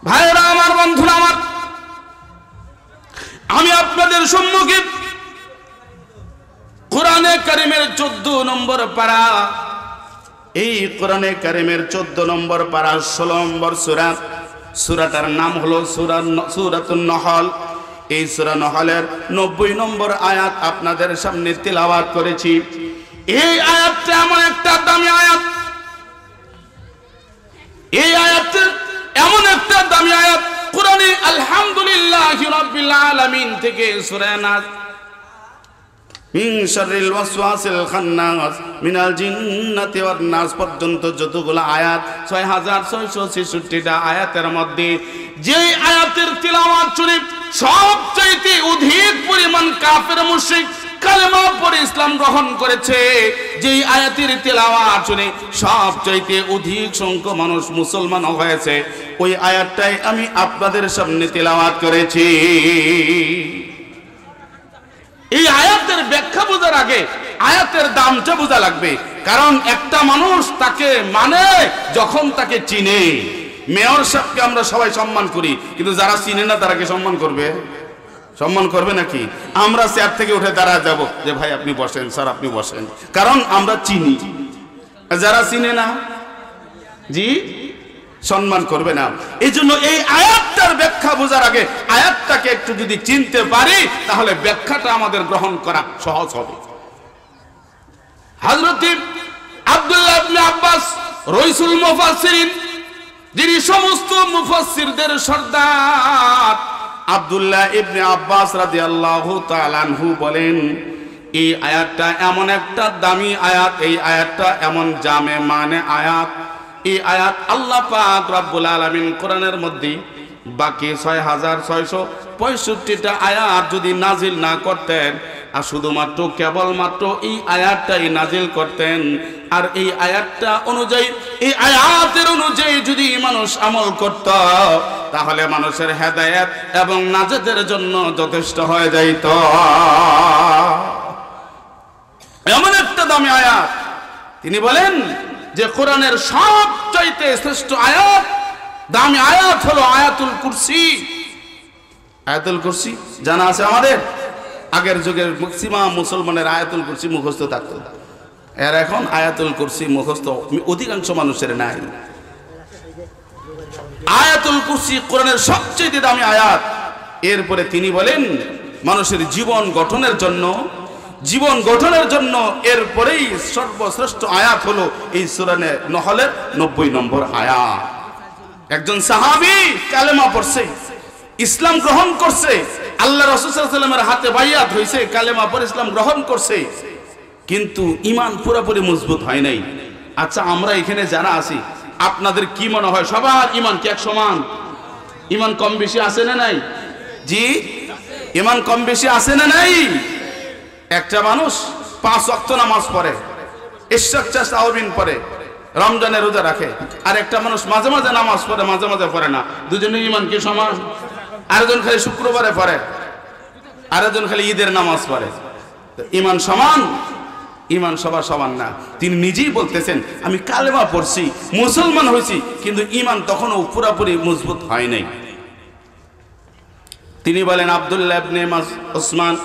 ভাইরা আমার, বন্ধুরা আমার, আমি আপনাদের সম্মুখে কোরআনে কারিমের 14 নম্বর পারা, এই কোরআনে কারিমের 14 নম্বর পারা 16 নম্বর সূরা, সূরাটার নাম হলো সূরাতুন নহল। এই সূরা নহলের 90 নম্বর আয়াত আপনাদের সামনে তিলাওয়াত করেছি। এই আয়াতটা এমন একটা দামি আয়াত, এই আয়াতটা এমন একটা দামি আয়াত। কোরআনে আলহামদুলিল্লাহি রাব্বিল আলামিন থেকে সূরা নাস, মিন শাররিল ওয়াসওয়াসিল খান্নাস মিনাল জিন্নাতি ওয়ান নাস পর্যন্ত যতগুলো আয়াত, 6666টা আয়াতের মধ্যে যেই আয়াতের তিলাওয়াত শুনে সবচেয়ে অধিক পরিমাণ কাফের মুশরিক কালেমা পড়ে ইসলাম গ্রহণ করেছে, যেই আয়াতের তিলাওয়াত শুনে সবচেয়ে অধিক সংখ্যক মানুষ মুসলমান হয়েছে, ওই আয়াতটাই আমি আপনাদের সামনে তিলাওয়াত করেছি। এই আয়াতের ব্যাখ্যা বোঝার আগে আয়াতের দামটা বোঝা লাগবে। কারণ একটা মানুষ তাকে মানে যখন তাকে চিনে। মেয়র সাহেবকে আমরা সবাই সম্মান করি, কিন্তু যারা চিনে না তারা কি সম্মান করবে? সম্মান করবে নাকি? আমরা চেয়ার থেকে উঠে দাঁড়ায় যাব যে ভাই আপনি বসেন, স্যার আপনি বসেন, কারণ আমরা চিনি। যারা চিনে না, জি, সম্মান করবে না। এই জন্য এই আয়াতটার ব্যাখ্যা বোঝার আগে আয়াতটাকে একটু যদি চিনতে পারি, তাহলে ব্যাখ্যাটা আমাদের গ্রহণ করা সহজ হবে। হযরত আব্দুল্লাহ ইবনে আব্বাস রাইসুল মুফাসসিরিন, যিনি সমস্ত মুফাসসিরদের সর্দার, আব্দুল্লাহ ইবনে আব্বাস রাদিয়াল্লাহু তাআলা আনহু বলেন, এই আয়াতটা এমন একটা দামি আয়াত, এই আয়াতটা এমন জামে মানে আয়াত। এই আয়াত আল্লাহ পাক রব্বুল আলামিন কোরআনের মধ্যে বাকি 6665টা আয়াত যদি নাজিল না করতেন, আর শুধুমাত্র কেবলমাত্র এই আয়াতটাই নাজিল করতেন, আর এই আয়াতটা অনুযায়ী, এই আয়াতের অনুযায়ী যদি মানুষ আমল করত, তাহলে মানুষের হেদায়েত এবং নাজাতের জন্য যথেষ্ট হয়ে যাইত। এমন একটা দামি আয়াত। তিনি বলেন যে কোরআনের সবচাইতে শ্রেষ্ঠ আয়াত, দামি আয়াত হলো আয়াতুল কুরসি। আয়াতুল কুরসি জানা আছে আমাদের? আগের যুগের ম্যাক্সিমাম মুসলমানের আয়াতুল কুরসি মুখস্থ থাকতো, এর এখন আয়াতুল কুরসি মুখস্থ অধিকাংশ মানুষের নাই। আয়াতুল কুরসি কোরআনের সবচেয়ে দামি আয়াত। এরপরে তিনি বলেন মানুষের জীবন গঠনের জন্য এরপরেই সর্বশ্রেষ্ঠ আয়াত হলো এই সূরা নহলের 90 নম্বর আয়াত। একজন সাহাবী কালেমা পড়ছে, ইসলাম গ্রহণ করছে, আল্লাহ রাসূল সাল্লাল্লাহু আলাইহি ওয়াসাল্লামের হাতে বাইয়াত হইছে, কালেমা পড়ে ইসলাম গ্রহণ করছে, কিন্তু ঈমান পুরোপুরি মজবুত হয় নাই। আচ্ছা, আমরা এখানে যারা আছি, আপনাদের কি মনে হয় সবার ঈমান কি এক সমান? ঈমান কম বেশি আছে না নাই? জি, ঈমান কম বেশি আছে না নাই? একটা মানুষ 5 ওয়াক্ত নামাজ পড়ে, ইশরাক তাওবিন পড়ে, রমজানের রোজা রাখে, আর একটা মানুষ মাঝে মাঝে নামাজ পড়ে, মাঝে মাঝে পড়ে না। দুজনের ঈমান কি সমান? আরেকজন খালি শুক্রবারে পড়ে, আরেকজন খালি ঈদের নামাজ পড়ে। ঈমান সমান? ঈমান সবার সমান না। তিনি নিজেই বলতেছেন, আমি কালেমা পড়ছি, মুসলমান হয়েছি, কিন্তু ঈমান তখনও পুরোপুরি মজবুত হয় নাই। তিনি বলেন আব্দুল্লাহ ইবনে উসমান,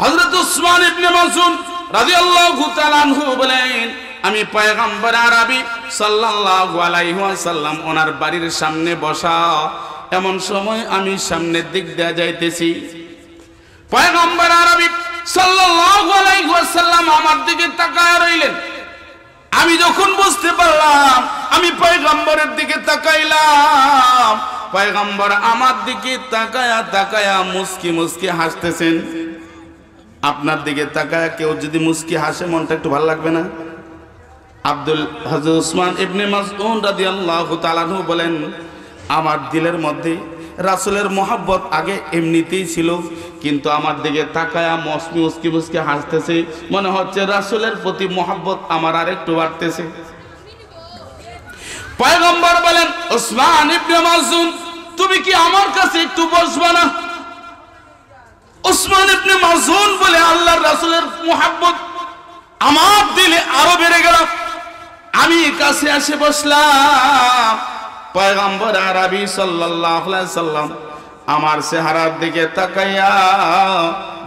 হযরত উসমান ইবনে মাসউদ রাদিয়াল্লাহু তাআলা আনহু বলেন, আমি পয়গম্বর আরবি সাল্লাল্লাহু আলাইহি ওয়াসাল্লাম ওনার বাড়ির সামনে বসা, এমন সময় আমি সামনের দিক দিয়ে যাইতেছি, পয়গম্বর আরবি সাল্লাল্লাহু আলাইহি ওয়াসাল্লাম আমার দিকে তাকায় রইলেন। আমি যখন বুঝতে পারলাম, আমি পয়গম্বরের দিকে তাকাইলাম, পয়গম্বর আমার দিকে তাকায়া তাকায়া মুস্কি মুস্কি হাসতেছেন। আপনার দিকে তাকায়া কেউ যদি মুস্কি হাসে, মনটা একটু ভালো লাগবে না? হযরত উসমান ইবনে মাসউদ রাদিয়াল্লাহু তাআলা আনহু বলেন, আমার দিলের মধ্যে রাসূলের মহব্বত আগে এমনিতেই ছিল, কিন্তু আমার দিকে তাকায়া মুস্কি মুস্কি হাসতেছে, মনে হচ্ছে রাসূলের প্রতি মহব্বত আমার আরেকটু বাড়তেছে। পয়গম্বর বলেন, উসমান ইবনে মাসউদ, তুমি কি আমার কাছে একটু বসবা না? উসমান ইবনে মাসউদ বলে, আল্লাহর রাসূলের মহব্বত আমার দিলে আরো বেড়ে গেল। আমি কাছে এসে বসলাম। পয়গম্বর আরবি সাল্লাল্লাহু আলাইহি সাল্লাম আমার চেহারার দিকে তাকাইয়া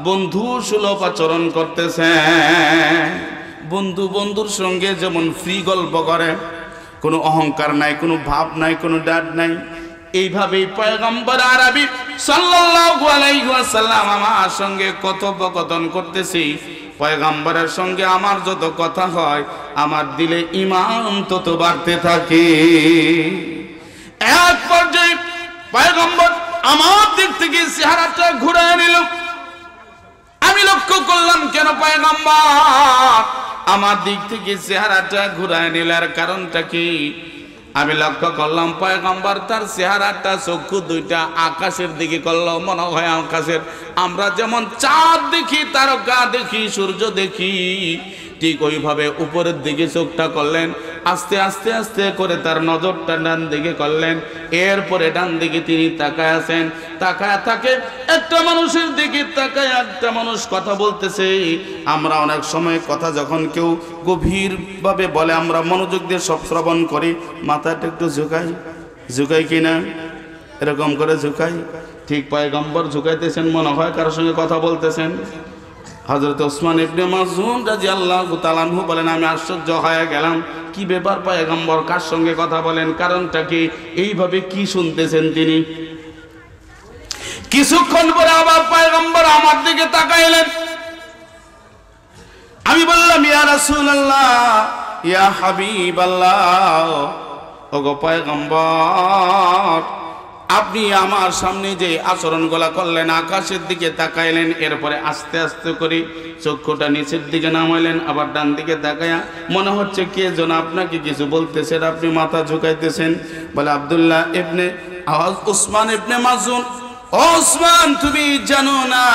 বন্ধু সুলভ আচরণ করতেছেন। বন্ধু বন্ধুর সঙ্গে যেমন ফ্রি গল্প করে, কোনো অহংকার নাই, কোনো ভাব নাই, কোনো ডাট নাই, এইভাবেই পয়গম্বর আরবি সাল্লাল্লাহু আলাইহি ওয়াসাল্লাম আমার সঙ্গে কথোপকথন করতেছি। পয়গম্বরের সঙ্গে আমার যত কথা হয় আমার দিলে ঈমান তত বাড়তে থাকে। এক পর্যায়ে পয়গম্বর আমার দিক থেকে চেহারাটা ঘুরিয়ে নিল। আমি লক্ষ্য করলাম কেন পয়গম্বর আমার দিক থেকে চেহারাটা ঘুরিয়ে নিলার কারণটা কি? আমি লক্ষ্য করলাম পয়গম্বর তার চেহারাটা চক্ষু দুইটা আকাশের দিকে করলো, মনে হয় আকাশের আমরা যেমন চাঁদ দেখি, তারকা দেখি, সূর্য দেখি, ঠিক ওইভাবে উপরের দিকে চোখটা করলেন। আস্তে আস্তে আস্তে করে তার নজরটা ডান দিকে করলেন। এরপরে ডান দিকে তিনি তাকায় আছেন। তাকায় থাকে একটা মানুষের দিকে, তাকায় একটা মানুষ কথা বলতেছে। আমরা অনেক সময় কথা যখন কেউ গভীরভাবে বলে আমরা মনোযোগ দিয়ে সব শ্রবণ করি, মাথাটা একটু ঝুঁকাই কিনা, এরকম করে ঝুঁকাই। ঠিক পয়গম্বর ঝুঁকাইতেছেন, মনে হয় কারোর সঙ্গে কথা বলতেছেন। হযরত ওসমান ইবনে মাযউন রাদিয়াল্লাহু তাআলা আনহু বলেন, আমি আশ্চর্য হয়ে গেলাম, কি ব্যাপার পয়গম্বর কার সঙ্গে কথা বলেন, কারণটা কি? এইভাবে কি শুনতেছেন তিনি? কিছুক্ষণ পরে আবার পয়গম্বর আমার দিকে তাকাইলেন। আমি বললাম, ইয়া রাসূলুল্লাহ, ইয়া হাবিবাল্লাহ, ওগো পয়গম্বর, আপনি আমার সামনে যে আচরণগুলা করলেন, আকাশের দিকে তাকাইলেন, এরপরে আস্তে আস্তে করে চক্ষুটা নিচের দিকে নামাইলেন, আবার ডান দিকে তাকায়া মনে হচ্ছে কে যেন আপনাকে কিছু বলতেছেন, আপনি মাথা ঝুঁকাইতেছেন। বলে আব্দুল্লাহ ইবনে ওসমান ইবনে মাযউন, ওসমান তুমি জানো না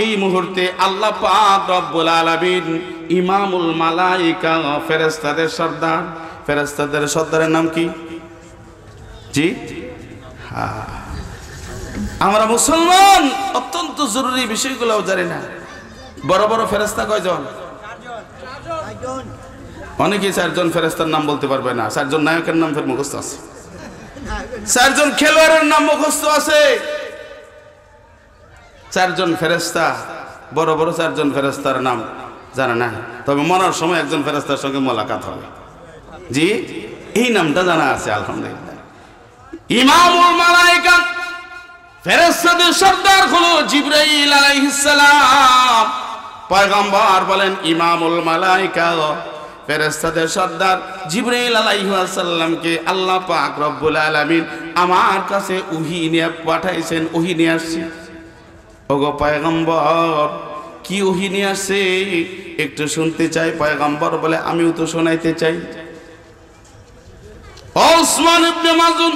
এই মুহূর্তে আল্লাহ পাক রব্বুল আলামিন ইমামুল মালাইকা, ফেরেশতাদের সর্দার, ফেরেশতাদের সর্দারের নাম কি? জি, আমরা মুসলমান অত্যন্ত জরুরি বিষয়গুলো জানি না। বড় বড় ফেরেশতা কয়জন? অনেকেই 4 জন ফেরেশতার নাম বলতে পারবে না। 4 জন নায়কের নাম ফের মুখস্থ আছে, 4 জন খেলোয়াড়ের নাম মুখস্থ আছে। 4 জন ফেরেশতা, বড় বড় 4 জন ফেরেশতার নাম জানা না, তবে মরার সময় একজন ফেরেশতার সঙ্গে মোলাকাত হবে। জি, এই নামটা জানা আছে আলহামদুলিল্লাহ। ইমামুল মালাইকা, ফেরেশতাদের সর্দার হলো জিবরাইল আলাইহিস সালাম। পয়গম্বর বলেন ইমামুল মালাইকা, ফেরেশতাদের সর্দার জিবরাইল আলাইহিস সালামকে আল্লাহ পাক রব্বুল আলামিন আমার কাছে ওহী নিয়ে পাঠাইছেন, ওহী নিয়ে আসছে। ওগো পয়গম্বর, কি ওহী নিয়ে আসছে একটু শুনতে চাই। পয়গম্বর বলে আমিও তো শোনাইতে চাই। ওসমান ইবনে মাযউন,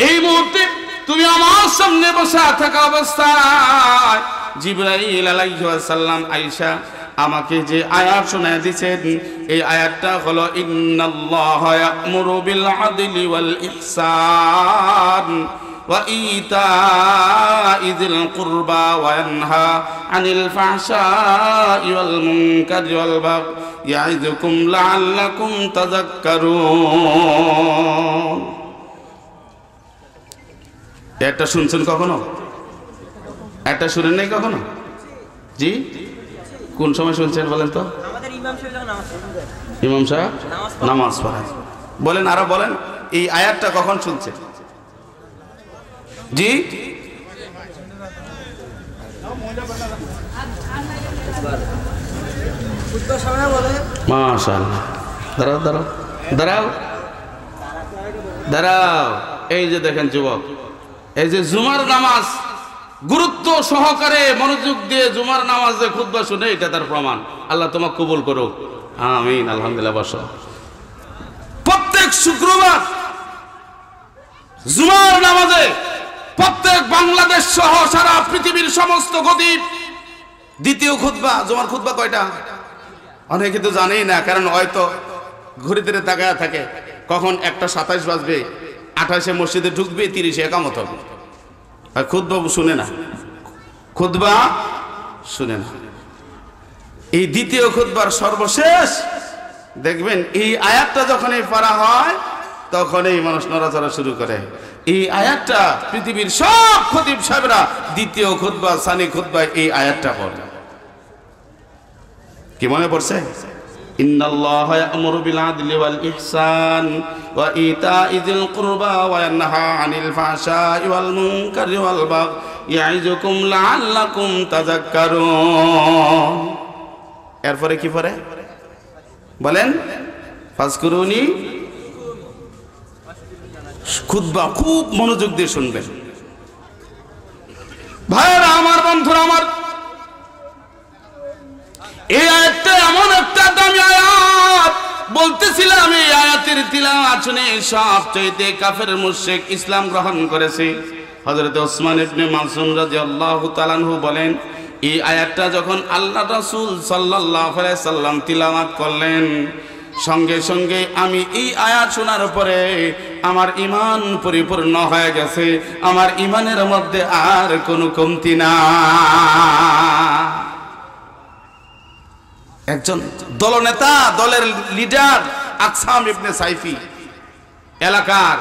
এই মুহূর্তে তুমি আমার সামনে বসা থাকা অবস্থায় জিবরাইল আলাইহিস সালাম আয়েশা আমাকে যে আয়াত শোনায় দিয়েছেন, এই আয়াতটা হলো ইন্নাল্লাহা ইয়া'মুরু বিল আদলি ওয়াল ইহসান ওয়া ইতা'i যিল কুরবা ওয়া ইয়ানহা আনিল ফাহশাই ওয়াল মুনকারি ওয়াল বাগই ইয়া'iযুকুম লা'আল্লাকুম তাযাক্কারুন। একটা শুনছেন কখনো? একটা শুনেন নাই কখনো? জি, কোন সময় শুনছেন বলেন তো? ইমাম সাহেব নামাজ পড়ায়। বলেন, আরো বলেন, এই আয়াতটা কখন শুনছেন? জি, মাশাআল্লাহ। দাঁড়াও দাঁড়াও দাঁড়াও দাঁড়াও, এই যে দেখেন যুবক, এই যে জুমার নামাজ গুরুত্ব সহকারে মনোযোগ দিয়ে জুমার নামাজে খুতবা শুনে, এটা তার প্রমাণ। আল্লাহ তোমাকে কবুল করুক, আমিন। আলহামদুলিল্লাহ। বসো। প্রত্যেক শুক্রবার জুমার নামাজে প্রত্যেক বাংলাদেশ সহ সারা পৃথিবীর সমস্ত গদিব দ্বিতীয় খুতবা। জুমার খুতবা কয়টা অনেকে তো জানেই না, কারণ হয়তো ঘড়িতে তাকায় থাকে কখন 1:27 বাজবে, 28-এ মসজিদে ঢুকবে, 30-এ একামত হবে। আর খুতবা শুনে না, খুতবা শুনে না। এই দ্বিতীয় খুতবার সর্বশেষ দেখবেন এই আয়াতটা যখনই পড়া হয়, তখন এই মানুষ নড়াচড়া শুরু করে। এই আয়াতটা পৃথিবীর সব খতিব সাহেবরা দ্বিতীয় খুতবা সানি খুতবায় এই আয়াতটা পড়ে। কি মনে পড়ছে? ইন্নাল্লাহা ইয়া'মুরু বিল আদলি ওয়াল ইহসান ওয়া ইতা'i যিল কুরবা ওয়া ইয়ানহা আনিল ফাহশা'i ওয়াল মুনকারি ওয়াল বাগই ইয়া'iযুকুম লা'আল্লাকুম তাযাক্কারুন। এরপরে কি পড়ে বলেন? ফাজকুরুনি। খুতবা খুব মনোযোগ দিয়ে শুনবেন ভাইরা আমার, বন্ধুরা আমার। এই আয়াতটা এমন একটা দামি আয়াত, বলতেছিলাম এই আয়াতের তিলাওয়াত শুনে সবচেয়ে কাফের মুশরিক ইসলাম গ্রহণ করেছে। হযরত ওসমান ইবনে মাসউদ রাদিয়াল্লাহু তাআলা আনহু বলেন, এই আয়াতটা যখন আল্লাহ রাসূল সাল্লাল্লাহু আলাইহি সাল্লাম তিলাওয়াত করলেন, সঙ্গে সঙ্গে আমি এই আয়াত শোনার পরে আমার ঈমান পরিপূর্ণ হয়ে গেছে, আমার ঈমানের মধ্যে আর কোনো কমতি না। একজন দলনেতা, দলের লিডার আকসাম ইবনে সাইফি, এলাকার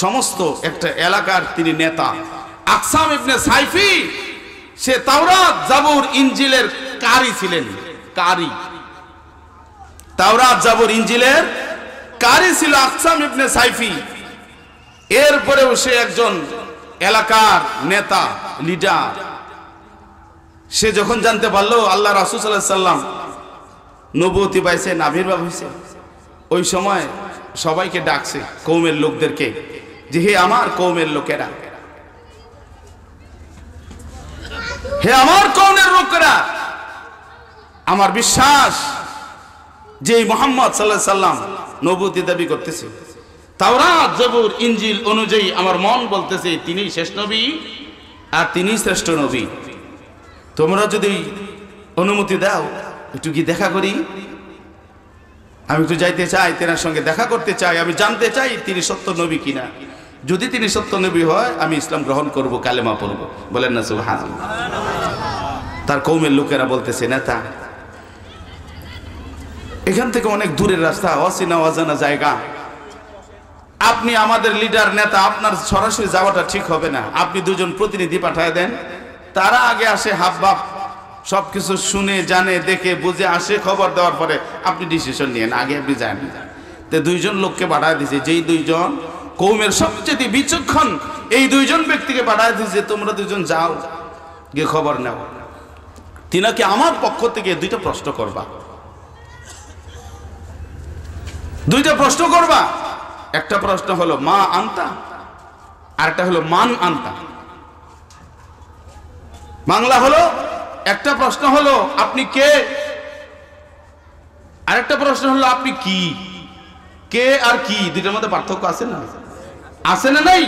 সমস্ত একটা এলাকার তিনি নেতা। আকসাম ইবনে সাইফি সে তাওরাত, জাবুর, ইনজিলের কারি ছিলেন। কারি, তাওরাত, জাবুর, ইনজিলের কারি ছিল আকসাম ইবনে সাইফি। এরপরেও সে একজন এলাকার নেতা, লিডার। সে যখন জানতে পারলো আল্লাহ রাসূল সাল্লাল্লাহু আলাইহি সাল্লাম নবুয়তি পাইছেন, আবির্ভাব হয়েছে, ওই সময় সবাইকে ডাকছে, কওমের লোকদেরকে, যে হে আমার কওমের লোকেরা, হে আমার কওমের লোকেরা, আমার বিশ্বাস যে মুহাম্মদ সাল্লাল্লাহু আলাইহি সাল্লাম নবুয়তি দাবি করতেছে, তাওরাত, জাবুর, ইনজিল অনুযায়ী আমার মন বলতেছে তিনিই শেষ নবী আর তিনিই শ্রেষ্ঠ নবী। তোমরা যদি অনুমতি দাও একটু কি দেখা করি, আমি একটু যাইতে চাই, তেনার সঙ্গে দেখা করতে চাই, আমি জানতে চাই তিনি সত্য নবী কিনা। যদি তিনি সত্য নবী হয় আমি ইসলাম গ্রহণ করব, কালেমা পড়ব। বলেন না সুবহানাল্লাহ। তার কওমের লোকেরা বলতেছে, নেতা এখান থেকে অনেক দূরের রাস্তা, অচেনা অজানা জায়গা, আপনি আমাদের লিডার নেতা, আপনার সরাসরি যাওয়াটা ঠিক হবে না, আপনি দুজন প্রতিনিধি পাঠায় দেন, তারা আগে আসে, হাবভাব সবকিছু শুনে জানে দেখে বুঝে আসে, খবর দেওয়ার পরে আপনি ডিসিশন নিয়েন, আগে আপনি যান। তো দুইজন লোককে পাঠায় দিয়েছে, যেই দুইজন কওমের সবচেয়ে বিচক্ষণ, এই দুইজন ব্যক্তিকে পাঠায় দিয়েছে, তোমরা দুজন যাও গিয়ে খবর নাও, তিনাকে আমার পক্ষ থেকে দুইটা প্রশ্ন করবা, দুইটা প্রশ্ন করবা। একটা প্রশ্ন হলো মা আনতা, আর একটা হলো মান আনতা। বাংলা হলো, একটা প্রশ্ন হলো আপনি কে, আরেকটা প্রশ্ন হলো আপনি কি। কে আর কি দুইটার মধ্যে পার্থক্য আছে না? আছে না নাই?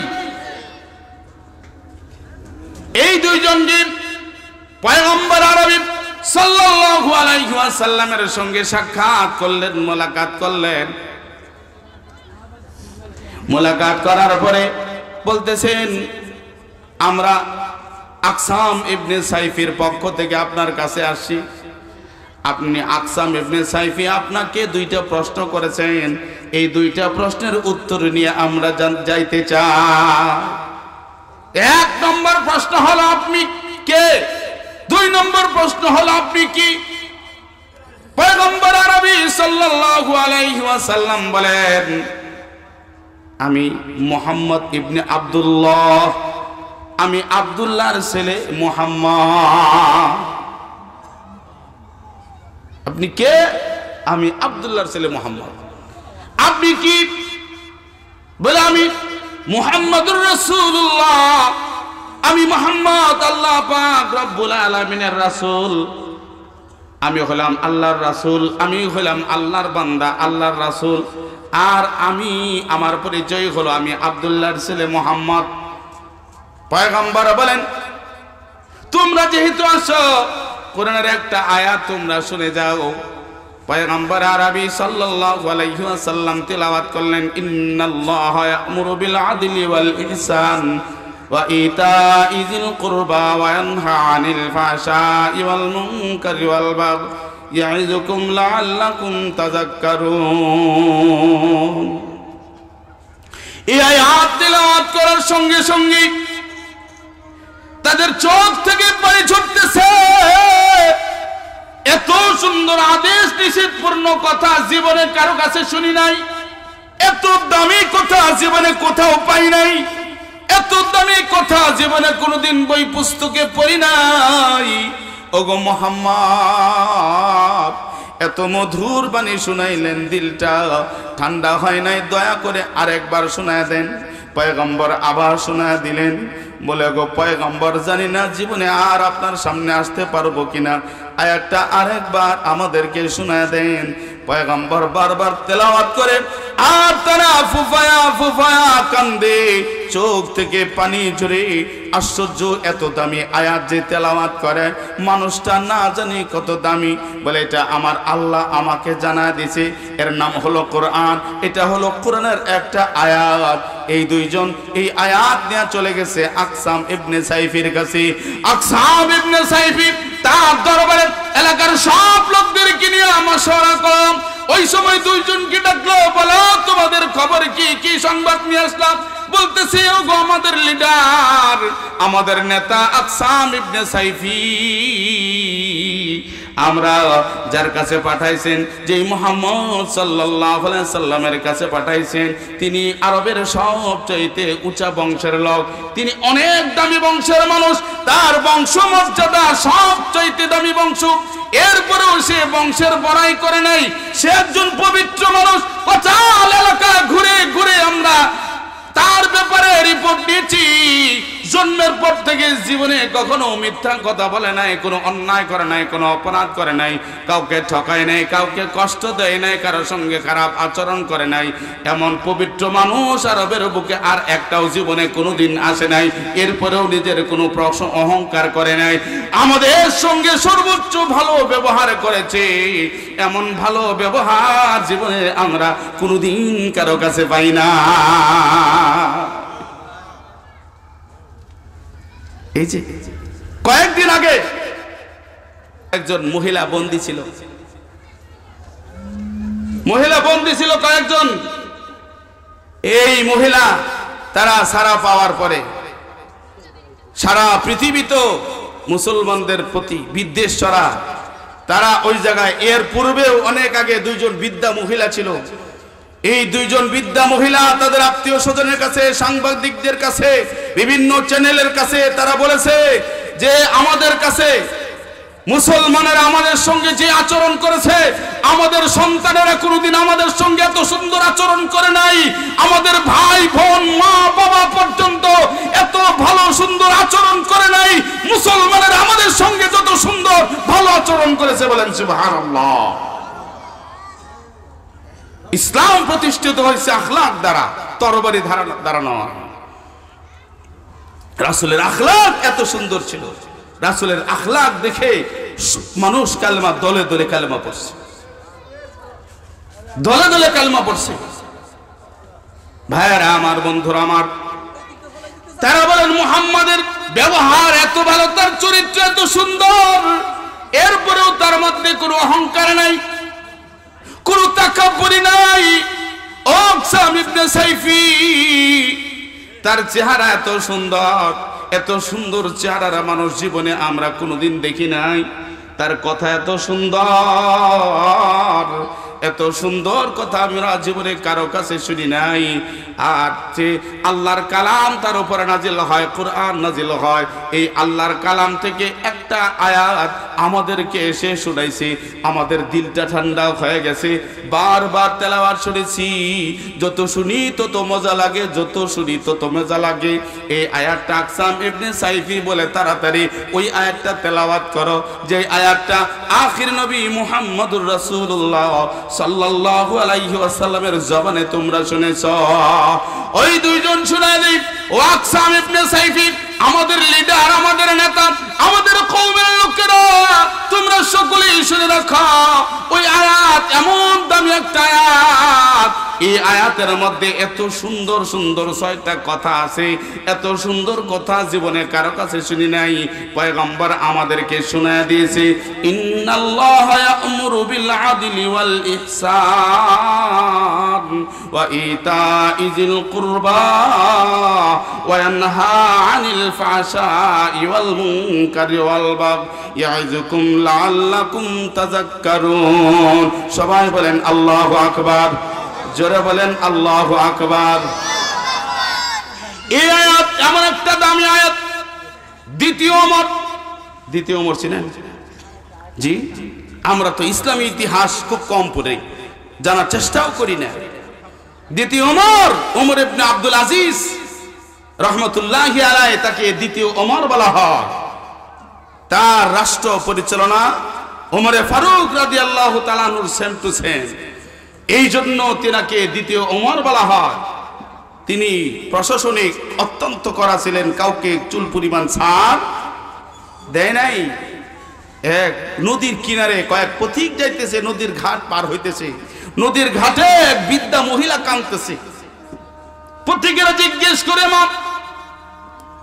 এই দুইজন দিন পয়গম্বর আরবি সাল্লাল্লাহু আলাইহি ওয়াসাল্লামের সঙ্গে সাক্ষাৎ করলেন, মোলাকাত করলেন। মোলাকাত করার পরে বলতেছেন, আমরা আকসাম ইবনে সাইফির পক্ষ থেকে আপনার কাছে আসছি। আপনি আকসাম ইবনে সাইফি আপনাকে দুইটা প্রশ্ন করেছেন, এই দুইটা প্রশ্নের উত্তর নিয়ে আমরা যাইতে চাই। এক নম্বর প্রশ্ন হলো আপনি কে, দুই নম্বর প্রশ্ন হলো আপনি কি। পয়গম্বর আরবি সাল্লাল্লাহু আলাইহি ওয়াসাল্লাম বলেন, আমি মুহাম্মদ ইবনে আব্দুল্লাহ, আমি আব্দুল্লাহর ছেলে মুহাম্মদ। আপনি কে? আমি আব্দুল্লাহর ছেলে মুহাম্মদ। আপনি কি? বলে আমি মুহাম্মদুর রাসূলুল্লাহ, আমি মুহাম্মদ আল্লাহ পাক রব্বুল আলামিনের রাসূল। আমি হলাম আল্লাহর রাসূল, আমি হলাম আল্লাহর বান্দা, আল্লাহর রাসূল। আর আমি, আমার পরিচয় হলো আমি আব্দুল্লাহর ছেলে মুহাম্মদ। পয়গম্বর বলেন, তোমরা যেহেতু আসো, কোরআনের একটা আয়াত তোমরা শুনে যাও। পয়গম্বর আরবি সাল্লাল্লাহু আলাইহি ওয়াসাল্লাম তেলাওয়াত করলেন, ইন্নাল্লাহা ইয়া'মুরু বিল আদলি ওয়াল ইহসান ওয়া ইতা'i যিল কুরবা ওয়া ইয়ানহা আনিল ফাহশা'i ওয়াল মুনকারি ওয়াল বাগই ইয়া'iযুকুম লা'আল্লাকুম তাযাক্কারুন। এই আয়াত তেলাওয়াত করার সঙ্গে সঙ্গে তাদের চোখ থেকে পানি ঝরতেছে। এত সুন্দর আদেশ নিষেধপূর্ণ কথা জীবনে কারো কাছে শুনি নাই, এত দামি কথা জীবনে কোথাও পাই নাই, এত দামি কথা জীবনে কোনোদিন বই পুস্তকে পড়ি নাই। ওগো মুহাম্মদ, এত মধুর বাণী শুনাইলেন, দিলটা ঠান্ডা হয় নাই, দয়া করে আরেকবার শোনায় দেন। পয়গম্বর আবার শোনায় দিলেন, বলে গো পয়গম্বর, জানি না জীবনে আর আপনার সামনে আসতে পারবো কিনা, আয়াতটা আরেকবার আমাদেরকে শোনায় দেন। পয়গম্বর বারবার তেলাওয়াত করে, আর তারা ফুফায়া ফুফায়া কান্দে, চোখ থেকে পানি ঝরে। আশ্চর্য, এত দামি আয়াত যে তেলাওয়াত করে, মানুষটা না জানি কত দামি। বলে এটা আমার আল্লাহ আমাকে জানায় দিয়েছে, এর নাম হলো কোরআন, এটা হলো কোরআনের একটা আয়াত। এই দুইজন এই আয়াত নিয়ে চলে গেছে আকসাম ইবনে সাইফির কাছে। আকসাম ইবনে সাইফি তার দরবারে এলাকার সব লোকদেরকে নিয়ে মাশওয়ারা করলাম। ওই সময় দুইজনকে ডাকলো, বলো তোমাদের খবর কি, কি সংবাদ নিয়ে আসলাম? বলতেছে, ওগো আমাদের লিডার, আমাদের নেতা আকসাম ইবনে সাইফি, আমরা যার কাছে পাঠাইছেন, যেই মুহাম্মদ সাল্লাল্লাহু আলাইহি সাল্লামের কাছে পাঠাইছেন, তিনি আরবের সবচাইতে উঁচা বংশের লোক, তিনি অনেক দামি বংশের মানুষ, তার বংশ মর্যাদা সবচাইতে দামি বংশ। এরপরেও সে বংশের বড়াই করে নাই, সে একজন পবিত্র মানুষ। অচাল এলাকা ঘুরে ঘুরে আমরা তার ব্যাপারে রিপোর্ট দিয়েছি। জন্মের পর থেকে জীবনে কখনো মিথ্যা কথা বলে নাই, কোনো অন্যায় করে নাই, কোনো অপরাধ করে নাই, কাউকে ঠকায় নাই, কাউকে কষ্ট দেয় নাই, কারোর সঙ্গে খারাপ আচরণ করে নাই। এমন পবিত্র মানুষ আরবের বুকে আর একটাও জীবনে কোনোদিন আসে নাই। এরপরেও নিজের কোনো অহংকার করে নাই, আমাদের সঙ্গে সর্বোচ্চ ভালো ব্যবহার করেছে। এমন ভালো ব্যবহার জীবনে আমরা কোনোদিন কারো কাছে পাই না। এই যে কয়েকদিন আগে একজন মহিলা বন্দী ছিল, কয়েকজন। এই মহিলা তারা সারা পাওয়ার পরে সারা পৃথিবী তো মুসলমানদের প্রতি বিদ্বেষ ছড়া, তারা ওই জায়গায় এর পূর্বেও অনেক আগে দুইজন বৃদ্ধা মহিলা ছিল। এই দুইজন বৃদ্ধা মহিলা তাদের আত্মীয় স্বজনের কাছে, সাংবাদিকদের কাছে, বিভিন্ন চ্যানেলের কাছে তারা বলেছে যে আমাদের কাছে মুসলমানেরা আমাদের সঙ্গে যে আচরণ করেছে, আমাদের সন্তানেরা কোনোদিন আমাদের সঙ্গে এত সুন্দর আচরণ করে নাই, আমাদের ভাই বোন মা বাবা পর্যন্ত এত ভালো সুন্দর আচরণ করে নাই, মুসলমানেরা আমাদের সঙ্গে যত সুন্দর ভালো আচরণ করেছে। বলেন সুবহানাল্লাহ। ইসলাম প্রতিষ্ঠিত হয়েছে আখলাক দ্বারা, তরবারি দ্বারা নয়। রাসূলের আখলাক এত সুন্দর ছিল, রাসূলের আখলাক দেখে মানুষ কালেমা দলে দলে কালেমা পড়ছে, দলে দলে কালেমা পড়ছে। ভাইরা আমার, বন্ধুরা আমার, তারা বলেন মুহাম্মাদের ব্যবহার এত ভালো, তার চরিত্র এত সুন্দর, এরপরেও তার মধ্যে কোনো অহংকার নাই, কোনো তাকাব্বুরি নাই। আকসাম ইবনে সাইফি, তার চেহারা এত সুন্দর, এত সুন্দর চেহারার মানুষ জীবনে আমরা কোনোদিন দেখি নাই। তার কথা এত সুন্দর, এত সুন্দর কথা আমরা জীবনে কারো কাছে শুনি নাই। আর যে আল্লাহর কালাম তার উপরে নাজিল হয়, কোরআন নাজিল হয়, এই আল্লাহর কালাম থেকে একটা আয়াত আমাদেরকে এসে শুনাইছে, আমাদের দিলটা ঠান্ডা হয়ে গেছে। বারবার তেলাওয়াত শুনেছি, যত শুনি তত মজা লাগে, যত শুনি তত মজা লাগে। এই আয়াতটা আকসাম ইবনে সাইফি বলে, তাড়াতাড়ি ওই আয়াতটা তেলাওয়াত করো, যে আয়াতটা আখির নবী মুহাম্মদুর রাসূলুল্লাহ সাল্লাল্লাহু আলাইহি ওয়াসাল্লামের জবানে তোমরা শুনেছো। ওই দুইজন শুনাইলি, ও আকসাম ইবনে সাইফি আমাদের লিডার, আমাদের নেতা, আমাদের কওমের লোকেরা, তোমরা সকলেই শুনে রাখো, ওই আয়াত এমন দামি একটা আয়াত, এই আয়াতের মধ্যে এত সুন্দর সুন্দর 6টা কথা আছে। এত সুন্দর কথা জীবনে কারো কাছে শুনি নাই, পয়গম্বর আমাদেরকে শোনায় দিয়েছে। ইন্নাল্লাহা ইয়া'মুরু বিল আদলি ওয়াল ইহসান ওয়া ইতা'i যিল কুরবা ওয়া ইয়ানহা আনিল ফাহশাই ওয়াল মুনকারি ওয়াল বাগই ইয়া'যুকুম লাআল্লাকুম তাযাক্কারুন। সবাই বলেন আল্লাহু আকবার, জোরে বলেন আল্লাহু আকবার। এই আয়াত এমন একটা দামি আয়াত। দ্বিতীয় ওমর চিনেন? জি, আমরা তো ইসলামী ইতিহাস খুব কম পড়ে, জানার চেষ্টাও করি না। দ্বিতীয় ওমর ইবনে আব্দুল আজিজ রহমতুল্লাহি আলাইহি, তাকে দ্বিতীয় ওমর বলা হয়। তার রাষ্ট্র পরিচালনা ওমরে ফারুক রাদিয়াল্লাহু তাআলা আনহুর সেম টু সেম, এই জন্য তিনাকে দ্বিতীয় ওমর বলা হয়। তিনি প্রশাসনিক অত্যন্ত কড়া ছিলেন, কাউকে চুল পরিমাণ ছাড় দেয় নাই। এক নদীর কিনারে কয়েক পথিক যাইতেছে, নদীর ঘাট পার হইতেছে, নদীর ঘাটে এক বৃদ্ধা মহিলা কাঁদতেছে। পথিকেরা জিজ্ঞেস করে, মা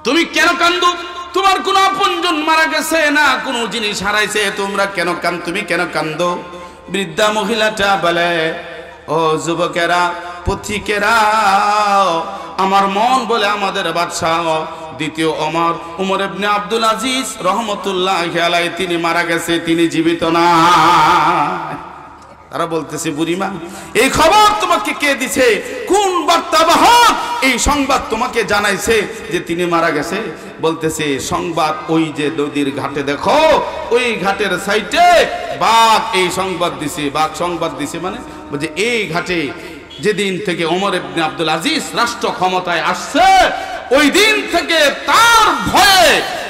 তুমি কেন কান্দো? তোমার কোন আপনজন মারা গেছে না কোন জিনিস হারাইছে, তোমরা কেন তুমি কেন কান্দো? বৃদ্ধা মহিলাটা বলে, ও যুবকেরা, পথিকেরা, আমার মন বলে আমাদের বাদশাহ দ্বিতীয় ওমর ইবনে আব্দুল আজিজ রহমতুল্লাহি আলাইহি তিনি মারা গেছে, তিনি জীবিত না। তারা বলতেছে, বুড়িমা এই খবর তোমাকে কে দিছে? কোন বার্তাবাহক এই সংবাদ তোমাকে জানাইছে যে তিনি মারা গেছে? বলতেছে, সংবাদ ওই যে নদীর ঘাটে দেখো, ওই ঘাটের সাইডে বাঘ এই সংবাদ দিছে। বাঘ সংবাদ দিছে মানে বলছে, এই ঘাটে যেদিন থেকে ওমর ইবনে আব্দুল আজিজ রাষ্ট্র ক্ষমতায় আসছে, ওই দিন থেকে তার ভয়ে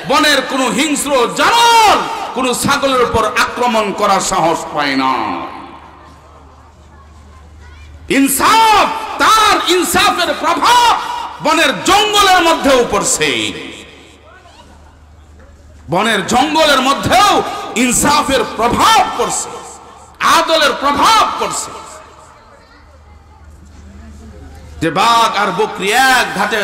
বনের কোন হিংস্র জানোয়ার কোন ছাগলের উপর আক্রমণ করার সাহস পায় না। ইনসাফ, তার ইনসাফের প্রভাব বনের জঙ্গলের মধ্যেও পড়ছে। বনের জঙ্গলের মধ্যেও ইনসাফের প্রভাব পড়ছে, আদলের প্রভাব পড়ছে। যে বাঘ আর বকরি এক ঘাটে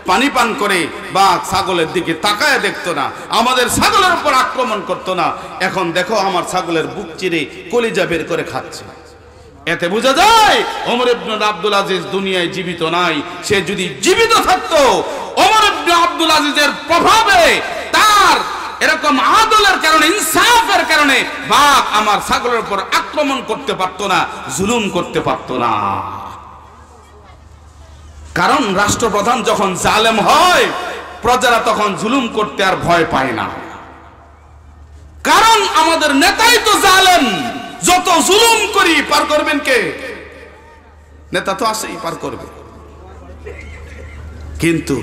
পানি পান করে, বাঘ ছাগলের দিকে তাকায় দেখতো না, আমাদের ছাগলের উপর আক্রমণ করতো না। এখন দেখো আমার ছাগলের বুক চিরে কলিজা বের করে খাচ্ছে। এতে বোঝা যায় ওমর ইবনে আব্দুল আজিজ দুনিয়ায় জীবিত নাই। সে যদি জীবিত থাকতো, ওমর ইবনে আব্দুল আজিজের প্রভাবে, তার এরকম আদলের কারণে, ইনসাফের কারণে বাঘ আমার ছাগলের উপর আক্রমণ করতে পারতো না, জুলুম করতে পারতো না। কারণ রাষ্ট্রপ্রধান যখন জালেম হয়, প্রজারা তখন জুলুম করতে আর ভয় পায় না। কারণ আমাদের নেতাই তো জালেম, যত জুলুম করি পার করবেন কে? নেতা তো আসেই পার করবে। কিন্তু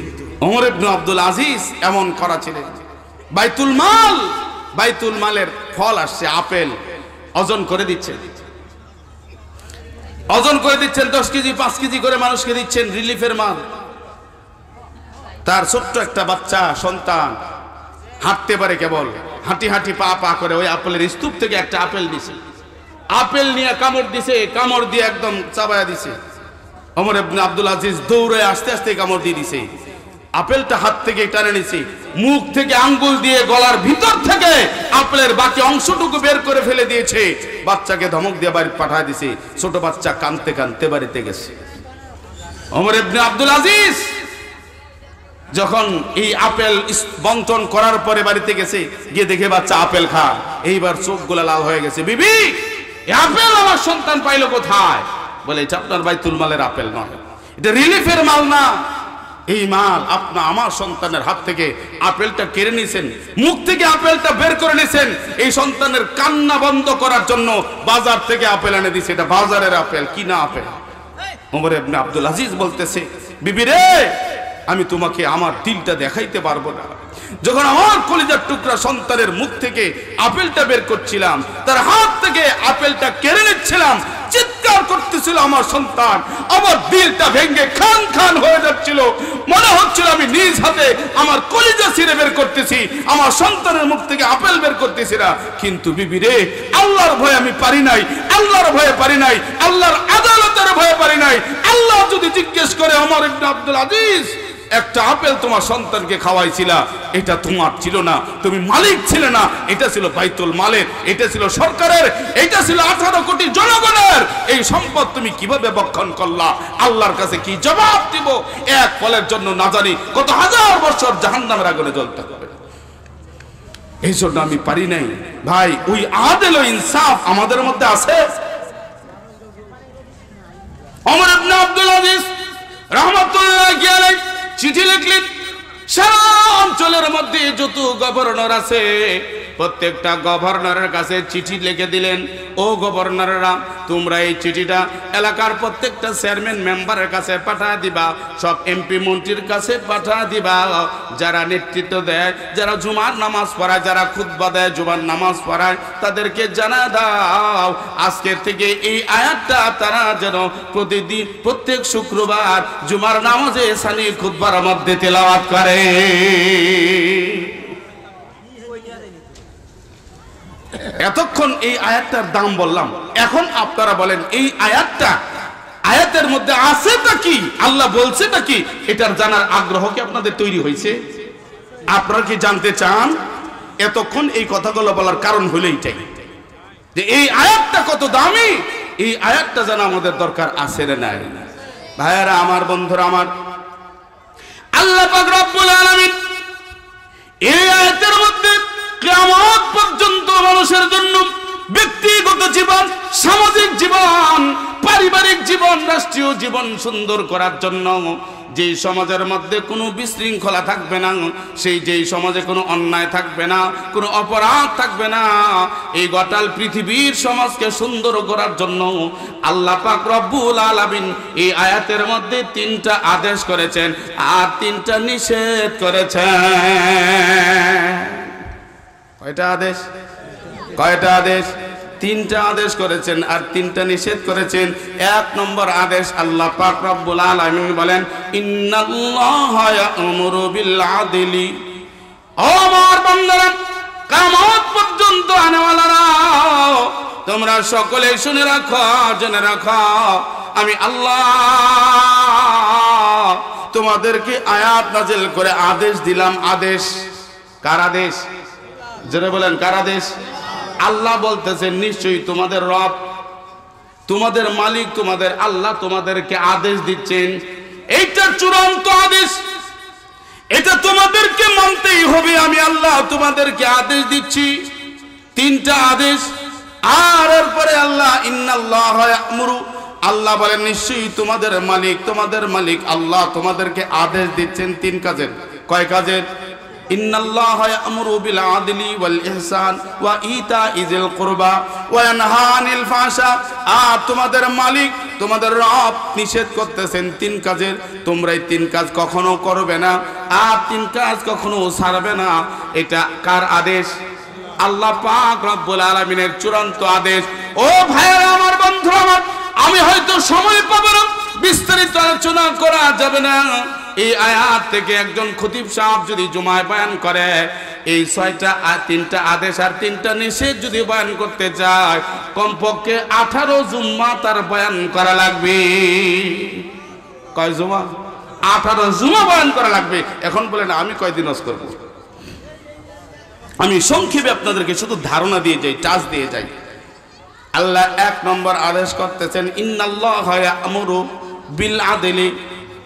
ওমর ইবনে আব্দুল আজিজ এমন করা ছিলেন। বাইতুল মালের ফল আসছে, আপেল ওজন করে দিচ্ছেন, 10 কেজি 5 কেজি করে মানুষকে দিচ্ছেন, রিলিফের মাল। তার ছোট্ট একটা বাচ্চা সন্তান হাঁটতে পারে, কেবল হাঁটি হাঁটি পা পা করে ওই আপেলের স্তূপ থেকে একটা আপেল দিছে। আপেল নিয়ে কামড় দিছে, কামড় দিয়ে একদম চাবায়া দিছে। ওমর ইবনে আব্দুল আজিজ দৌড়ে আস্তে আস্তে কামড় দিয়ে দিছে, আপেলটা হাত থেকে টানে নিছে, মুখ থেকে আঙ্গুল দিয়ে গলার ভিতর থেকে আপেলের বাকি অংশটুকু বের করে ফেলে দিয়েছে। বাচ্চাকে ধমক দিয়ে বাড়ি পাঠায় দিছে। ছোট বাচ্চা কাঁদতে কাঁদতে বাড়িতে গেছে। ওমর ইবনে আব্দুল আজিজ যখন এই আপেল বন্টন করার পরে বাড়িতে গেছে, গিয়ে দেখে বাচ্চা আপেল খায়। এইবার চোখগুলা লাল হয়ে গেছে। বিবি, এই আপেল আমার সন্তান পাইলো কোথায়? বলে, এটা আপনার বাইতুল মালের আপেল নয়, এটা রিলিফের মাল না। এই মাল আমার সন্তানের হাত থেকে আপেলটা কেড়ে নিয়েছেন, মুখ থেকে আপেলটা বের করে নিয়েছেন, এই সন্তানের কান্না বন্ধ করার জন্য বাজার থেকে আপেল এনে দিয়েছে। এটা বাজারের আপেল, কিনা আপেল। ওমর ইবনে আব্দুল আজিজ বলতেছে, বিবি রে, আমি তোমাকে আমার দিলটা দেখাইতে পারবো না। যখন আমার কলিজার টুকরা সন্তানের মুখ থেকে আপেলটা বের করছিলাম, তার হাত থেকে আপেলটা কেড়ে নিচ্ছিলাম, চিৎকার করতেছিল আমার সন্তান, আমার দিলটা ভেঙে খান খান হয়ে যাচ্ছিল। মনে হচ্ছিল আমি নিজ হাতে আমার কলিজা ছিঁড়ে বের করতেছি, আমার সন্তানের মুখ থেকে আপেল বের করতেছি না। কিন্তু বিবি রে, আল্লাহর ভয়ে আমি পারি নাই, আল্লাহর ভয়ে পারি নাই, আল্লাহর আদালতের ভয়ে পারি নাই। আল্লাহ যদি জিজ্ঞেস করে, ওমর ইবনে আব্দুল আজিজ, একটা আপেল তোমার সন্তানকে খাওয়াইছিলা, এটা তোমার ছিল না, তুমি মালিক ছিলে না, এটা ছিল বাইতুল মালের, এটা ছিল সরকারের, এটা ছিল 18 কোটি জনগণের। এই সম্পদ তুমি কিভাবে ভক্ষণ করলা? আল্লাহর কাছে কি জবাব দিব? এক ফলের জন্য না জানি কত হাজার বছর জাহান্নামের আগুনে জ্বলতে হবে। এই জন্য আমি পারি নাই। ভাই, ওই আদল ও ইনসাফ আমাদের মধ্যে আছে? ওমর ইবনে আব্দুল আজিজ রাহমাতুল্লাহি আলাইহি চিঠি লিখলেন, সারা অঞ্চলের মধ্যে যত গভর্নর আছে প্রত্যেকটা গভর্নরের কাছে চিঠি লিখে দিলেন, ও গভর্নররা, তোমরা এই চিঠিটা এলাকার প্রত্যেকটা চেয়ারম্যান মেম্বারের কাছে পাঠিয়ে দিবা, সব এমপি মন্ত্রীর কাছে পাঠিয়ে দিবা, যারা নেতৃত্ব দেয়, যারা জুমার নামাজ পড়ায়, যারা খুতবা দেয়, জুমার নামাজ পড়ায়, তাদেরকে জানা দাও আজকের থেকে এই আয়াতটা তারা যেন প্রতিদিন প্রত্যেক শুক্রবার জুমার নামাজে সানি খুতবার মধ্যে তেলাওয়াত করে। এতক্ষণ এই আয়াতটার দাম বললাম, এখন আপনারা বলেন এই আয়াতের মধ্যে আছেটা কি, আল্লাহ বলছেটা কি, এটার জানার আগ্রহ কি আপনাদের তৈরি হয়েছে? আপনারা কি জানতে চান? এতক্ষণ এই কথাগুলো বলার কারণ হলো এইটাই, যে এই আয়াতটা কত দামি, এই আয়াতটা জানা আমাদের দরকার আছে না নাই? ভাইয়ারা আমার, বন্ধুরা আমার, আল্লাহ পাক রব্বুল আলামিন এই আয়াতের মধ্যে কিয়ামত পর্যন্ত মানুষের জন্য ব্যক্তিগত জীবন, সামাজিক জীবন, পারিবারিক জীবন, রাষ্ট্রীয় জীবন সুন্দর করার জন্য, যেই সমাজের মধ্যে কোনো বিশৃঙ্খলা থাকবে না, যেই সমাজে কোনো অন্যায় থাকবে না, কোনো অপরাধ থাকবে না, এই গোটাল পৃথিবীর সমাজকে সুন্দর করার জন্য আল্লাহ পাক রব্বুল আলামিন এই আয়াতের মধ্যে 3টা আদেশ করেছেন আর 3টা নিষেধ করেছেন। কয়টা আদেশ? কয়টা আদেশ? 3টা আদেশ করেছেন আর 3টা নিষেধ করেছেন। 1 নম্বর আদেশ, আল্লাহ পাক রব্বুল আলামিন বলেন, ইন্নাল্লাহা ইয়া'মুরু বিল আদলি। ও আমার বান্দারা, কিয়ামত পর্যন্ত আনেওয়ালারা, তোমরা সকলে শুনে রাখো, জেনে রাখো, আমি আল্লাহ তোমাদেরকে আয়াত নাযিল করে আদেশ দিলাম। আদেশ কার আদেশ? যারা বলেন কার আদেশ? আল্লাহ বলতেছেন, নিশ্চয়ই তোমাদের রব, তোমাদের মালিক, তোমাদের আল্লাহ তোমাদেরকে আদেশ দিচ্ছেন। এইটা চূড়ান্ত আদেশ, এটা তোমাদেরকে মানতেই হবে। আমি আল্লাহ তোমাদেরকে আদেশ দিচ্ছি, 3টা আদেশ। আর এরপরে আল্লাহ, ইন্নাল্লাহা ইয়া'মুরু, আল্লাহ বলেন নিশ্চয়ই তোমাদের মালিক আল্লাহ তোমাদেরকে আদেশ দিচ্ছেন 3 কাজের। কয় কাজের? ইন্নাল্লাহা ইয়া'মুরু বিল আদলি ওয়াল ইহসান ওয়া ইতা'i যিল কুরবা ওয়া ইয়ানহা আনিল ফাহশা। আর তোমাদের মালিক, তোমাদের রব নিষেধ করতেছেন 3 কাজের, তোমরা এই 3 কাজ কখনো করবে না আর 3 কাজ কখনো ছাড়বে না। এটা কার আদেশ? আল্লাহ পাক রব্বুল আলামিনের চূড়ান্ত আদেশ। ও ভাইরা আমার, বন্ধুরা আমার, আমি হয়তো সময় পাবো না, বিস্তারিত আলোচনা করা যাবে না। এই আয়াত থেকে একজন খতিব সাহেব যদি জুমায় বয়ান করে, এই 3টা আদেশ আর 3টা নিষেধ যদি বয়ান করতে চায়, কমপক্ষে 18 জুম্মা তার বয়ান করা লাগবে। কয় জুমা? 18 জুমা বয়ান করা লাগবে। এখন বলেন আমি কয়দিন ওয়াজ করব? আমি সংক্ষেপে আপনাদেরকে শুধু ধারণা দিয়ে যাই, টাচ দিয়ে যাই। আল্লাহ 1 নম্বর আদেশ করতেছেন, ইন্নাল্লাহা ইয়া'মুরু বিল আদলি,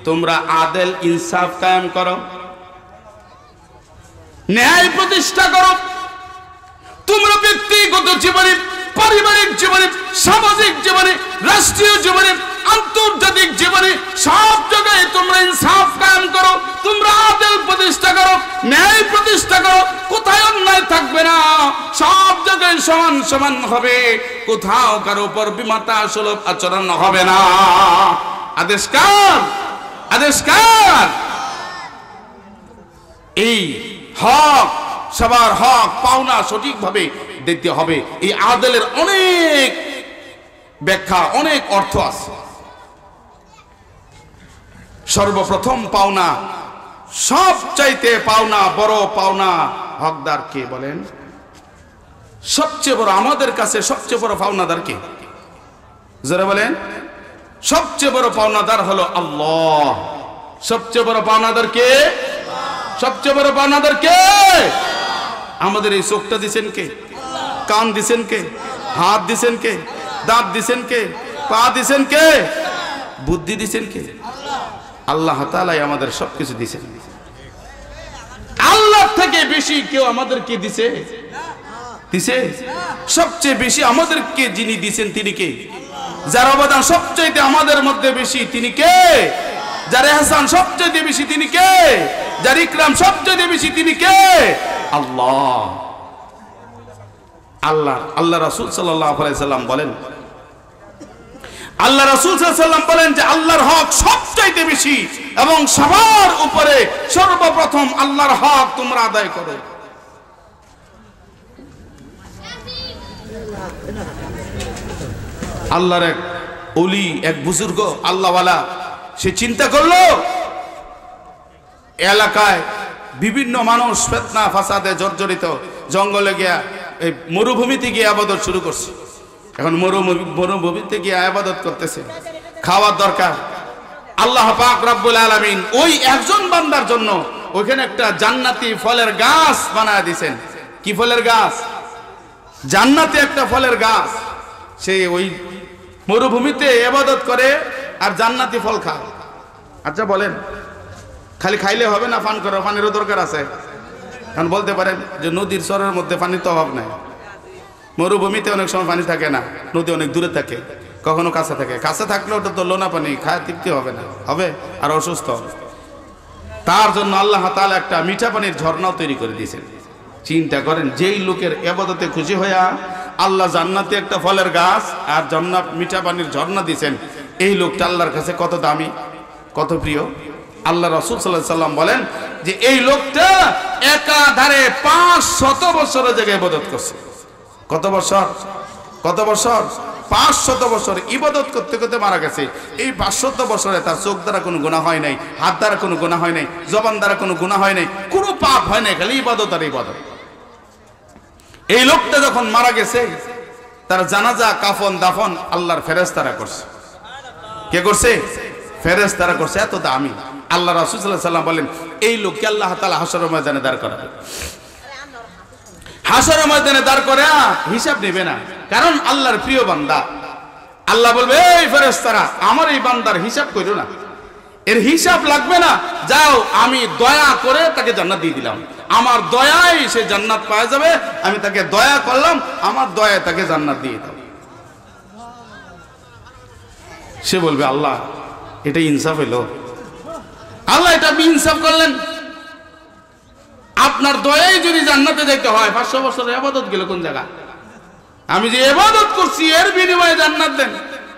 তোমরা আদেল ইনসাফ কায়েম করো, ন্যায় প্রতিষ্ঠা করো। তোমরা ব্যক্তিগত জীবনে, পারিবারিক জীবনে, সামাজিক জীবনে, রাষ্ট্রীয় জীবনে, আন্তর্জাতিক জীবনে সব জায়গায় তোমরা ইনসাফ কায়েম করো, তোমরা আদেল প্রতিষ্ঠা করো, ন্যায় প্রতিষ্ঠা করো। কোথায় অন্যায় থাকবে না, সব জায়গায় সমান সমান হবে, কোথাও কারো উপর বিমাতা সুলভ আচরণ হবে না। আদেশ কার? আদেশ কার? এই হক, সবার হক পাওনা সঠিকভাবে দিতে হবে। এই আদেলের অনেক ব্যাখ্যা, অনেক অর্থ আছে। সর্বপ্রথম পাওনা, সবচাইতে পাওনা, বড় পাওনা হকদার কে বলেন? সবচেয়ে বড়, আমাদের কাছে সবচেয়ে বড় পাওনাদার কে? যারা বলেন সবচেয়ে বড় পাওনাদার হলো আল্লাহ। সবচেয়ে বড় পাওনাদার কে? সবচেয়ে বড় পাওনাদার কে? আমাদের এই চোখটা দিছেন কে? কান দিছেন কে? হাত দিছেন কে? দাঁত দিছেন কে? পা দিছেন কে? বুদ্ধি দিছেন কে? আল্লাহ তাআলাই আমাদের সবকিছু দিছেন। আল্লাহ থেকে বেশি কেউ আমাদেরকে দিছে? দিছে? সবচেয়ে বেশি আমাদেরকে যিনি দিছেন তিনি কে? যার অবদান সবচাইতে আমাদের মধ্যে বেশি তিনি কে? যার ইহসান সবচাইতে বেশি তিনি কে? যার ইকরাম সবচাইতে বেশি তিনি কে? আল্লাহ। আল্লাহ রাসূল সাল্লাল্লাহু আলাইহি সাল্লাম বলেন, আল্লাহ রাসূল সাল্লাল্লাহু আলাইহি সাল্লাম বলেন যে আল্লাহর হক সবচাইতে বেশি এবং সবার উপরে সর্বপ্রথম আল্লাহর হক তোমরা আদায় করো। আল্লাহর এক ওলি, এক বুজুর্গ আল্লাহওয়ালা, সে চিন্তা করলো এলাকায় বিভিন্ন মানুষ ফিতনা ফাসাদে জর্জরিত, জঙ্গলে গিয়া এই মরুভূমিতে গিয়ে ইবাদত শুরু করছে। এখন মরুভূমিতে গিয়ে ইবাদত করতেছে, খাওয়ার দরকার। আল্লাহ পাক রব্বুল আলামিন ওই একজন বান্দার জন্য ওইখানে একটা জান্নাতি ফলের গাছ বানায় দিয়েছেন। কি ফলের গাছ? জান্নাতি একটা ফলের গাছ। সে ওই মরুভূমিতে ইবাদত করে আর জান্নাতি ফল খায়। আচ্ছা বলেন, খালি খাইলে হবে না, পান করার পানিরও দরকার আছে। কারণ বলতে পারেন যে নদীর চরের মধ্যে পানির তো অভাব নাই, মরুভূমিতে অনেক সময় পানি থাকে না, নদী অনেক দূরে থাকে, কখনো কাছে থাকে। কাছে থাকলে ওটা তো লোনা পানি, খায় তৃপ্তি হবে না, হবে আর অসুস্থ হবে। তার জন্য আল্লাহ তাআলা একটা মিঠা পানির ঝর্ণাও তৈরি করে দিয়েছেন। চিন্তা করেন, যেই লোকের ইবাদতে খুশি হইয়া আল্লাহ জান্নাতে একটা ফলের গাছ আর জান্নাত মিঠা পানির ঝর্ণা দিয়েছেন, এই লোকটা আল্লাহর কাছে কত দামি, কত প্রিয়। আল্লাহ রাসূল সাল্লাল্লাহু আলাইহি সাল্লাম বলেন যে এই লোকটা একাধারে 500 বছরের জায়গায় ইবাদত করছে। কত বছর? কত বছর? 500 বছর ইবাদত করতে করতে মারা গেছে। এই 500 বছরে তার চোখ দ্বারা কোনো গুনাহ হয় নাই, হাত দ্বারা কোনো গুনাহ হয় নাই, জবান দ্বারা কোনো গুনাহ হয় নাই, কোনো পাপ হয় নাই, খালি ইবাদত আর ইবাদত। এই লোকটা যখন মারা গেছে, তার জানাজা, কাফন, দাফন আল্লাহর ফেরেশতারা করছে। কে করছে? ফেরেশতারা করছে। এত দামি। আল্লাহ রাসূল সাল্লাল্লাহু আলাইহি সাল্লাম বলেন এই লোককে আল্লাহ তাআলা হাশরের ময়দানে দাঁড় করাবে। হাশরের ময়দানে দাঁড় করে হিসাব নেবে না, কারণ আল্লাহর প্রিয় বান্দা। আল্লাহ বলবে এই ফেরেশতারা আমার এই বান্দার হিসাব কইরো না, এর হিসাব লাগবে না, যাও আমি দয়া করে তাকে জান্নাত দিয়ে দিলাম। আমার দয়ায় সে জান্নাত পাওয়া যাবে, আমি তাকে দয়া করলাম, আমার দয়ায় তাকে জান্নাত দিয়ে দাও। সে বলবে আল্লাহ এটা ইনসাফ হলো, আল্লাহ এটা আপনি ইনসাফ করলেন। আপনার দয়ায় যদি জান্নাতে যেতে হয় 500 বছরের ইবাদত গেল কোন জায়গা? আমি যে ইবাদত করছি এর বিনিময়ে জান্নাত দেন।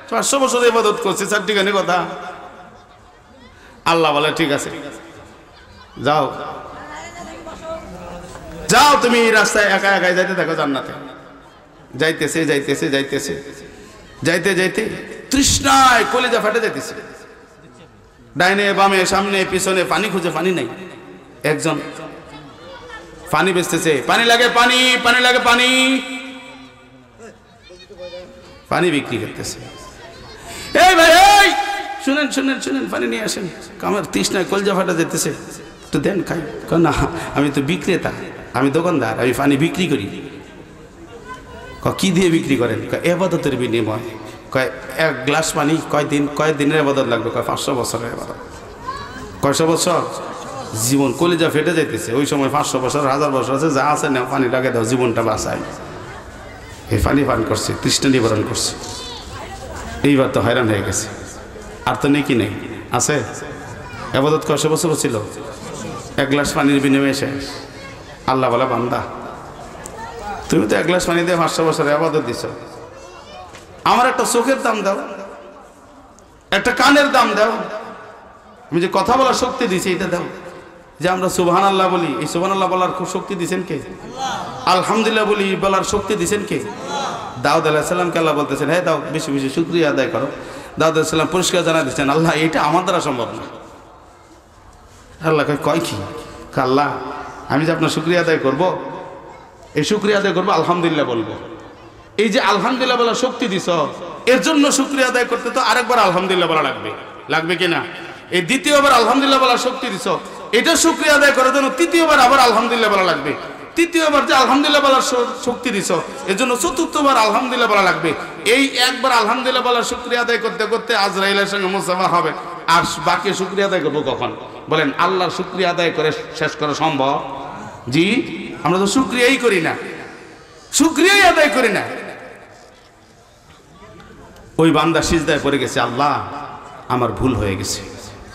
500 বছর ইবাদত করছি, চারটিখানি কথা। আল্লাহ বলে ঠিক আছে, যাও যাও তুমি এই রাস্তায় একা একাই যাইতে থাকো জান্নাতে। যাইতেছে যাইতেছে যাইতেছে যাইতে যাইতে তৃষ্ণায় কলিজা ফেটে যাইতেছে। ডাইনে বামে সামনে পিছনে পানি খুঁজে, পানি নাই। একজন পানি বেচতেছে, পানি লাগে পানি, পানি লাগে পানি, পানি বিক্রি করতেছে। এই ভাই এই শুনেন শুনেন শুনেন, পানি নিয়ে আসেন, আমার তৃষ্ণায় কলিজা ফাটা যেতেছে, একটু দেন খাই। না আমি তো বিক্রেতা, আমি দোকানদার, আমি পানি বিক্রি করি। কি দিয়ে বিক্রি করেন? ইবাদতের বিনিময়। কয় এক গ্লাস পানি কয়দিনের ইবাদত লাগবে? 500 বছরের ইবাদত। কয়শো বছর? জীবন কলিজা ফেটে যাইতেছে। ওই সময় 500 বছর 1000 বছর আছে, যা আছে না পানি লাগে দাও, জীবনটা বাঁচায়। এই পানি পান করছে, তৃষ্ণা নিবারণ করছে। এইবার তো হয়রান হয়ে গেছে, আর তো নেই কি নেই আছে। ইবাদত কয়শো বছর ছিল, এক গ্লাস পানির বিনিময়ে শেষ। আল্লাহ বলে বান্দা তুমি তো এক গ্লাস পানি দিয়ে 500 বছরের ইবাদত দিছ, আমার একটা চোখের দাম দাও, একটা কানের দাম দাও, আমি যে কথা বলার শক্তি দিছি এটা দাও। যে আমরা সুবহানাল্লাহ বলি, এই সুবহানাল্লাহ বলার খুব শক্তি দিছেন কে? আলহামদুলিল্লাহ বলি বলার শক্তি দিছেন কে? দাউদ আলাইহিস সালামকে আল্লাহ বলতেছেন, হ্যাঁ দাউদ বেশি বেশি শুকরিয়া আদায় করো। দাউদ আলাইহিস সালাম পরিষ্কার জানাই দিচ্ছেন, আল্লাহ এটা আমার দ্বারা সম্ভব না। আল্লাহ কয় কি? আল্লাহ আমি যে আপনার শুকরিয়া আদায় করব, এই শুকরিয়া আদায় করবো আলহামদুলিল্লাহ বলবো। এই যে আলহামদুলিল্লাহ বলার শক্তি দিছ, এর জন্য শুকরিয়া আদায় করতে তো আরেকবার আলহামদুলিল্লাহ বলা লাগবে, লাগবে কিনা? এই দ্বিতীয়বার আলহামদুলিল্লাহ বলার শক্তি দিছ, এটা শুকরিয়া আদায় করার জন্য তৃতীয়বার আবার আলহামদুলিল্লাহ বলা লাগবে। তৃতীয়বার যে আলহামদুলিল্লাহ বলার শক্তি দিছ, এর জন্য চতুর্থবার আলহামদুলিল্লাহ বলা লাগবে। এই একবার আলহামদুলিল্লাহ বলার শুকরিয়া আদায় করতে করতে আজরাইলের সঙ্গে মুসাফা হবে। আর বাকি শুকরিয়া আদায় করবো কখন? বলেন, আল্লাহর শুকরিয়া আদায় করে শেষ করা সম্ভব? জি, আমরা তো শুকরিয়াই করি না, শুকরিয়াই আদায় করি না। ওই বান্দা সিজদায় পড়ে গেছে, আল্লাহ আমার ভুল হয়ে গেছে,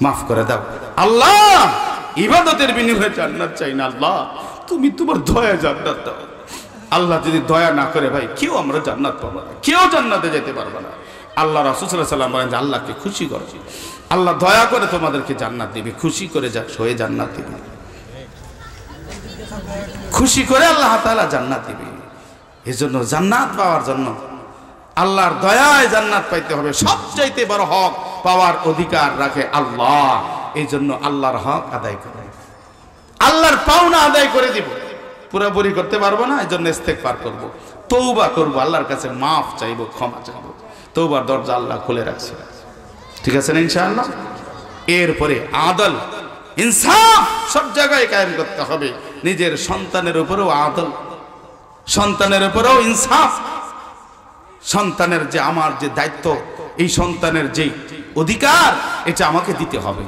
মাফ করে দাও। আল্লাহ ইবাদতের বিনিময়ে জান্নাত চাই না, আল্লাহ তুমি তোমার দয়া জান্নাত দাও। আল্লাহ যদি দয়া না করে ভাই কেউ আমরা জান্নাত পাবো না, কেউ জান্নাতে যেতে পারবো না। আল্লাহ রাসূল সাল্লাল্লাহু আলাইহি ওয়াসাল্লাম বলেন যে আল্লাহকে খুশি করো, আল্লাহ দয়া করে তোমাদেরকে জান্নাত দিবে, খুশি করে হয়ে জান্নাত দিবে, খুশি করে আল্লাহ তাআলা জান্নাত দিবে। এজন্য জান্নাত পাওয়ার জন্য আল্লাহর দয়ায় জান্নাত পাইতে হবে। সবচাইতে বড় হক পাওয়ার অধিকার রাখে আল্লাহ। এই জন্য আল্লাহর হক আদায় করে, আল্লাহর পাওনা আদায় করে দিব। পুরোপুরি করতে পারবো না, এই জন্য ইস্তেগফার করব, তওবা করব, আল্লাহর কাছে মাফ চাইবো, ক্ষমা চাইবো। তওবার দরজা আল্লাহ খুলে রাখছে, ঠিক আছে না ইনশাআল্লাহ? এরপরে আদল ইনসাফ সব জায়গায় কায়েম করতে হবে। নিজের সন্তানের উপরেও আদল, সন্তানের উপরেও ইনসাফ। সন্তানের যে আমার যে দায়িত্ব, এই সন্তানের যে অধিকার, এটা আমাকে দিতে হবে।